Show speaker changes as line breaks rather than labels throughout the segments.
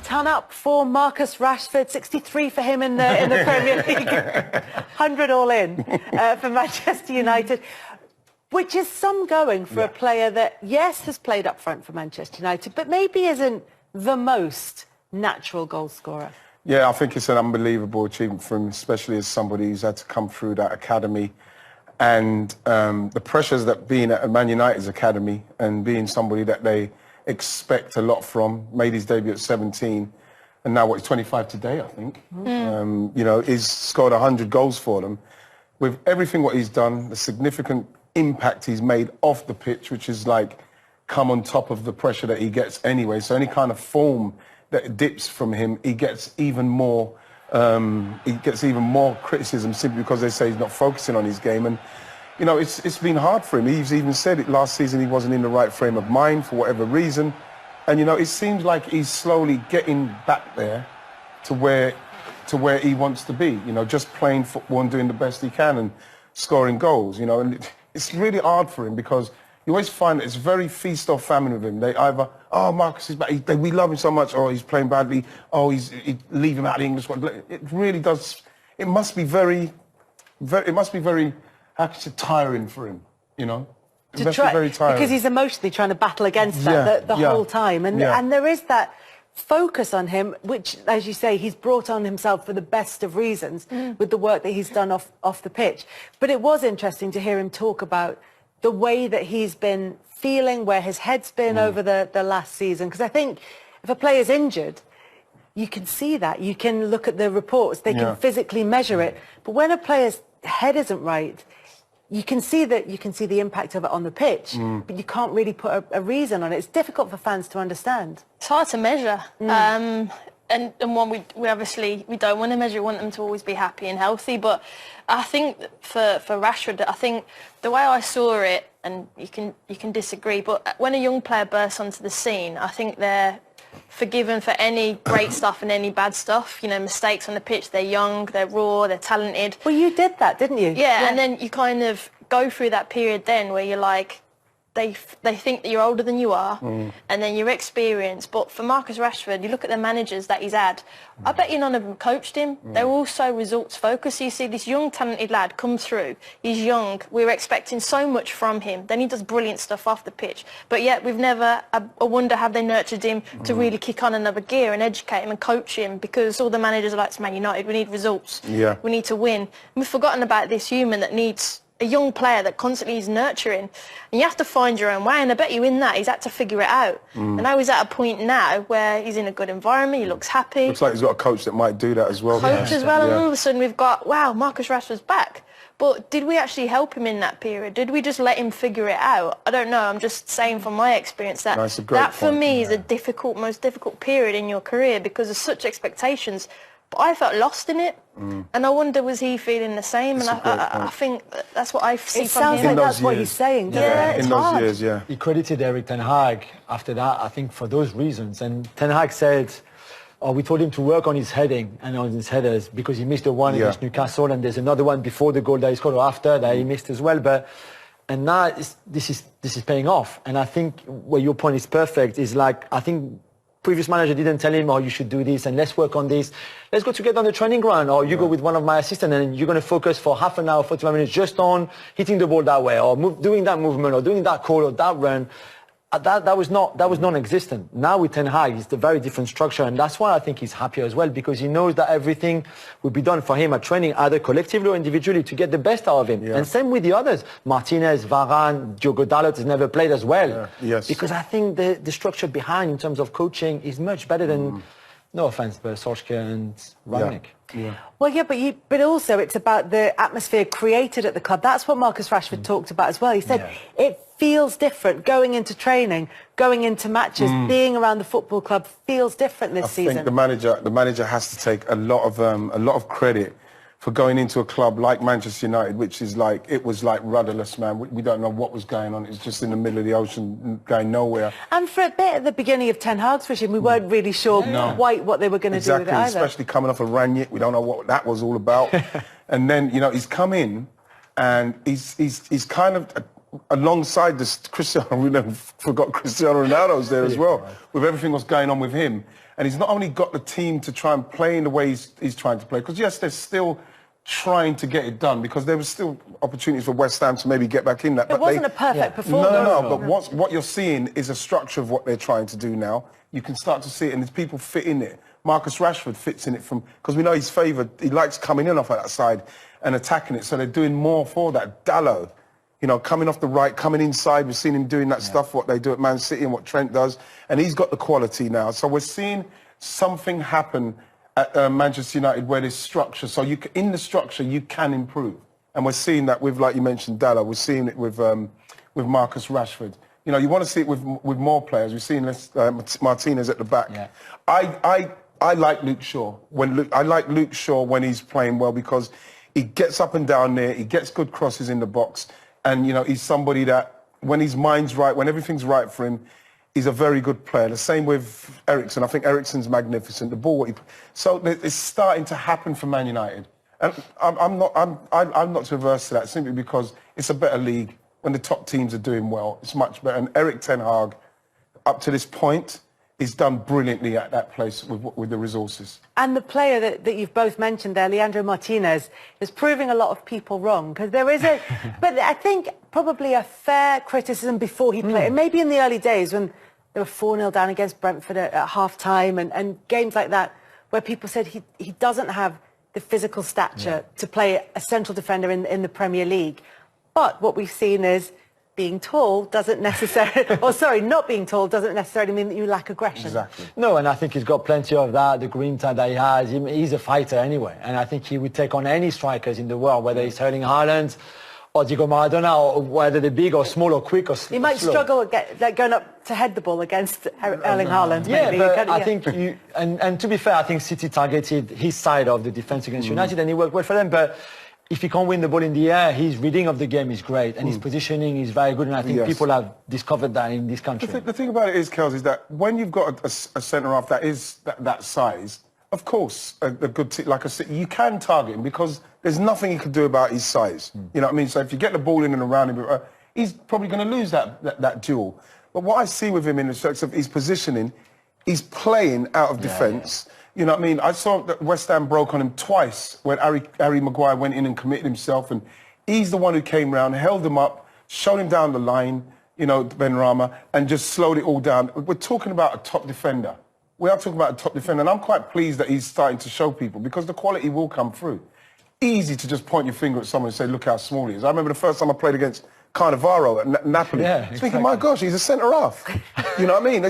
ton up for Marcus Rashford, 63 for him in the Premier League, 100 all in for Manchester United, which is some going for a player that, yes, has played up front for Manchester United, but maybe isn't the most natural goal scorer.
Yeah, I think it's an unbelievable achievement for him, especially as somebody who's had to come through that academy. And the pressures that being at Man United's academy and being somebody that they expect a lot from, made his debut at 17, and now he's 25 today, I think. You know, he's scored 100 goals for them. With everything what he's done, the significant impact he's made off the pitch, which is like come on top of the pressure that he gets anyway. So any kind of form that dips from him, he gets even more criticism simply because they say he's not focusing on his game. And you know, it's been hard for him. He's even said it last season, he wasn't in the right frame of mind for whatever reason. And you know, it seems like he's slowly getting back there to where he wants to be, you know, just playing football and doing the best he can and scoring goals, you know. And it's really hard for him because you always find that it's very feast or famine with him. They either, oh, Marcus is back, we love him so much, or he's playing badly, oh, leave him out of the English squad. It really does, it must be very, how can you say, tiring for him, you know? It must be very tiring.
Because he's emotionally trying to battle against that the whole time. And there is that focus on him, which, as you say, he's brought on himself for the best of reasons with the work that he's done off the pitch. But it was interesting to hear him talk about the way that he's been feeling, where his head's been over the last season. Because I think if a player's injured, you can see that. You can look at the reports. They can physically measure it. But when a player's head isn't right, you can see the impact of it on the pitch, but you can't really put a reason on it. It's difficult for fans to understand.
It's hard to measure. And one we obviously we don't want to measure. We want them to always be happy and healthy. But I think for Rashford, I think the way I saw it, and you can disagree, but when a young player bursts onto the scene, I think they're forgiven for any great stuff and any bad stuff. You know, mistakes on the pitch. They're young, they're raw, they're talented.
Well, you did that, didn't you?
Yeah, and then you kind of go through that period then where you're like, they think that you're older than you are, and then your experience. But for Marcus Rashford, you look at the managers that he's had, I bet you none of them coached him. They're all so results focused. You see this young talented lad come through, he's young, we were expecting so much from him, then he does brilliant stuff off the pitch, but yet we've never, I wonder, have they nurtured him to really kick on another gear and educate him and coach him, because all the managers are like, it's Man United, we need results, we need to win. And we've forgotten about this human that needs a young player that constantly is nurturing, and you have to find your own way, and I bet you in that he's had to figure it out. And now he's at a point now where he's in a good environment, he looks happy.
Looks like he's got a coach that might do that as well.
And all of a sudden we've got, wow, Marcus Rashford's back. But did we actually help him in that period? Did we just let him figure it out? I don't know. I'm just saying from my experience that that for me is a most difficult period in your career because there's such expectations. But I felt lost in it, and I wonder, was he feeling the same? And I think that's what I see from him.
It sounds like that's what he's saying.
Yeah, it's hard.
In those years,
He credited Erik ten Hag after that, I think, for those reasons. And ten Hag said, we told him to work on his heading and on his headers because he missed the one against Newcastle, and there's another one before the goal that he scored or after that he missed as well. And now this is paying off. And I think where your point is perfect is, like, I think previous manager didn't tell him, oh, you should do this and let's work on this. Let's go together on the training ground, or you go with one of my assistants and you're going to focus for half an hour, 45 minutes just on hitting the ball that way, or doing that movement, or doing that call or that run. That was non-existent. Now with Ten Hag, it's a very different structure, and that's why I think he's happier as well, because he knows that everything will be done for him at training, either collectively or individually, to get the best out of him. And same with the others. Martinez, Varane, Diogo Dalot has never played as well. Because I think the structure behind in terms of coaching is much better than, no offense, but Solskjaer and Rangnick.
Well, but also it's about the atmosphere created at the club. That's what Marcus Rashford talked about as well. He said it feels different going into training, going into matches, being around the football club feels different this season.
I think the manager has to take a lot of credit for going into a club like Manchester United, which is like, it was like rudderless, man. We don't know what was going on. It's just in the middle of the ocean, going nowhere.
And for a bit at the beginning of Ten Hag's regime, we weren't really sure quite what they were going to do with it either.
Especially coming off of Rangnick, we don't know what that was all about. And then, you know, he's come in and he's kind of alongside this, Cristiano, we never forgot Cristiano Ronaldo's there as well, with everything that's going on with him. And he's not only got the team to try and play in the way he's trying to play, because yes, they're still trying to get it done, because there was still opportunities for West Ham to maybe get back in that.
It wasn't a perfect performance.
No, but what you're seeing is a structure of what they're trying to do now. You can start to see it, and there's people fit in it. Marcus Rashford fits in it because we know he's favoured. He likes coming in off that side and attacking it, so they're doing more for that. Dalot, coming off the right, coming inside. We've seen him doing that stuff, what they do at Man City and what Trent does. And he's got the quality now. So we're seeing something happen at Manchester United where there's structure. So in the structure, you can improve. And we're seeing that with, like you mentioned, Dalot. We're seeing it with Marcus Rashford. You want to see it with more players. We've seen Martinez at the back. Yeah. I like Luke Shaw. I like Luke Shaw when he's playing well, because he gets up and down there. He gets good crosses in the box. And, he's somebody that, when his mind's right, when everything's right for him, he's a very good player. The same with Eriksen. I think Eriksen's magnificent. The ball, so it's starting to happen for Man United. And I'm not too averse to that, simply because it's a better league. When the top teams are doing well, it's much better. And Erik ten Hag, up to this point, is done brilliantly at that place with the resources. And
the player that you've both mentioned there, Leandro Martinez, is proving a lot of people wrong, because there is but I think probably a fair criticism before he played, and maybe in the early days when they were 4-0 down against Brentford at half-time and games like that, where people said he doesn't have the physical stature to play a central defender in the Premier League. But what we've seen is being tall doesn't necessarily, not being tall doesn't necessarily mean that you lack aggression.
Exactly.
No, and I think he's got plenty of that, the grinta that he has. He's a fighter anyway, and I think he would take on any strikers in the world, whether it's Erling Haaland or Diego Maradona, or whether they're big or small or quick or slow.
He might struggle going up to head the ball against Erling Haaland.
Yeah,
maybe.
But I think and to be fair, I think City targeted his side of the defence against United, and he worked well for them, but if he can't win the ball in the air, his reading of the game is great, and his positioning is very good, and I think people have discovered that in this country.
The thing about it is, Kels, is that when you've got a centre-half that is that size, of course, a good like I said, you can target him, because there's nothing you can do about his size. You know what I mean? So if you get the ball in and around him, he's probably going to lose that duel. But what I see with him in the sense of his positioning, he's playing out of defence. You know what I mean? I saw that West Ham broke on him twice when Harry Maguire went in and committed himself, and he's the one who came round, held him up, showed him down the line, Benrahma, and just slowed it all down. We're talking about a top defender. We are talking about a top defender, and I'm quite pleased that he's starting to show people, because the quality will come through. Easy to just point your finger at someone and say, look how small he is. I remember the first time I played against Cannavaro at Napoli. Thinking, my gosh, he's a centre-half. You know what I mean?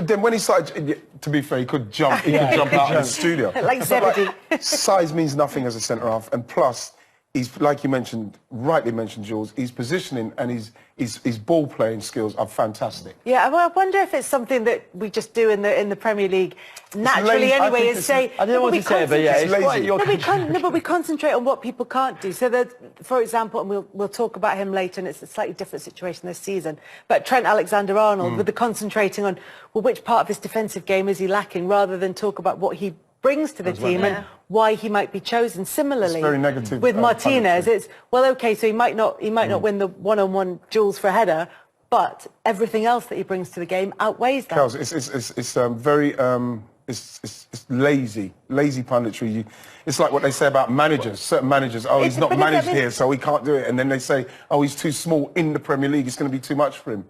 Then when he started, to be fair, he could jump. He could jump out of the studio.
Like Zebedee.
Size means nothing as a centre-half, and plus, he's, like you mentioned, rightly mentioned, Jules, his positioning and his ball-playing skills are fantastic.
Yeah, well, I wonder if it's something that we just do in the Premier League naturally anyway, is say...
I didn't want to say it, but yeah, it's lazy.
But we concentrate on what people can't do. So that, for example, and we'll talk about him later, and it's a slightly different situation this season, but Trent Alexander-Arnold, with the concentrating on, well, which part of his defensive game is he lacking, rather than talk about what he brings to the team and why he might be chosen. Similarly,
very negative,
with Martinez, it's, well, okay, so he might not win the one-on-one duels for a header, but everything else that he brings to the game outweighs that.
Kels, it's very it's lazy punditry. It's like what they say about managers. Certain managers, he's not managed here, so he can't do it, and then they say, he's too small in the Premier League. It's going to be too much for him.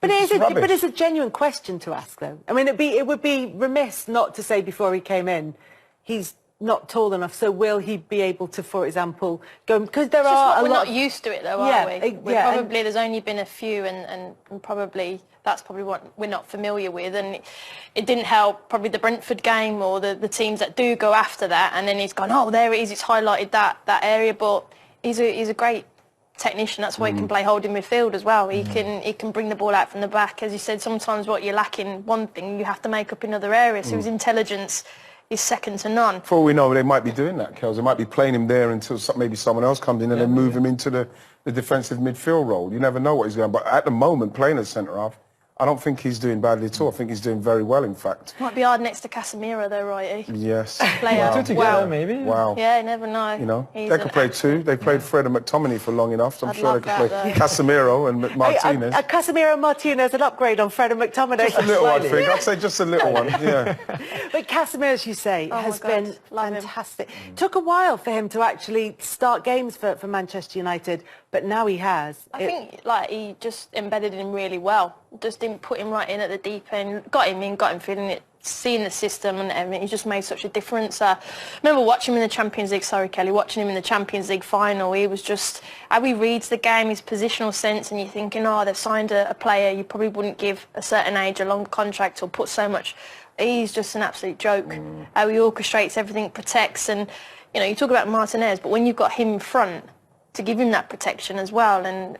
But it's a genuine question to ask, though. I mean, it would be remiss not to say before he came in, he's not tall enough, so will he be able to, for example, go... Because there are a lot...
We're not used to it, though, are we? Probably there's only been a few, and probably that's probably what we're not familiar with, and it didn't help probably the Brentford game or the teams that do go after that, and then he's gone, there it is, it's highlighted that area, but he's a great technician. That's why he can play holding midfield as well. He can bring the ball out from the back. As you said, sometimes what you're lacking one thing, you have to make up in other areas. So his intelligence is second to none.
For all we know, they might be doing that, Kels. They might be playing him there until maybe someone else comes in and then move him into the defensive midfield role. You never know what he's going. But at the moment, playing as centre-half, I don't think he's doing badly at all. I think he's doing very well, in fact.
Might be hard next to Casemiro though, right?
Yes.
Player.
Two together, maybe.
Wow.
Yeah, you never know.
You know,
He's
they
an
could play two. They played Fred and McTominay for long enough. So I'm
I'd
sure
love
they could
that,
play Casemiro and Martinez.
Casemiro Martinez, an upgrade on Fred and McTominay.
Just a little, I think. I'd say just a little one. Yeah.
But Casemiro, as you say,
Oh my
has
God,
been
love him.
fantastic. Took a while for him to actually start games for Manchester United, but now he has.
I think like he just embedded him really well. Just didn't put him right in at the deep end. Got him in, got him feeling it, seeing the system and everything. He just made such a difference. I remember watching him in the Champions League. Sorry, Kelly. Watching him in the Champions League final. He was just how he reads the game, his positional sense, and you're thinking, oh, they've signed a player you probably wouldn't give a certain age a long contract or put so much. He's just an absolute joke. How he orchestrates everything, protects, and you know, you talk about Martinez, but when you've got him in front to give him that protection as well, and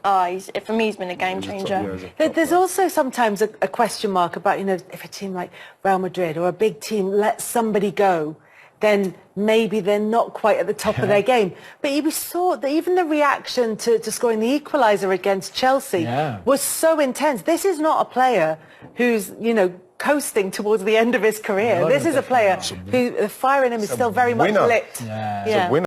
for me, he's been a game changer.
There's also sometimes a question mark about, you know, if a team like Real Madrid or a big team lets somebody go, then maybe they're not quite at the top of their game. But we saw that even the reaction to scoring the equaliser against Chelsea was so intense. This is not a player who's, you know, coasting towards the end of his career. This is a player who the fire in him is still very much lit.
It's a winner.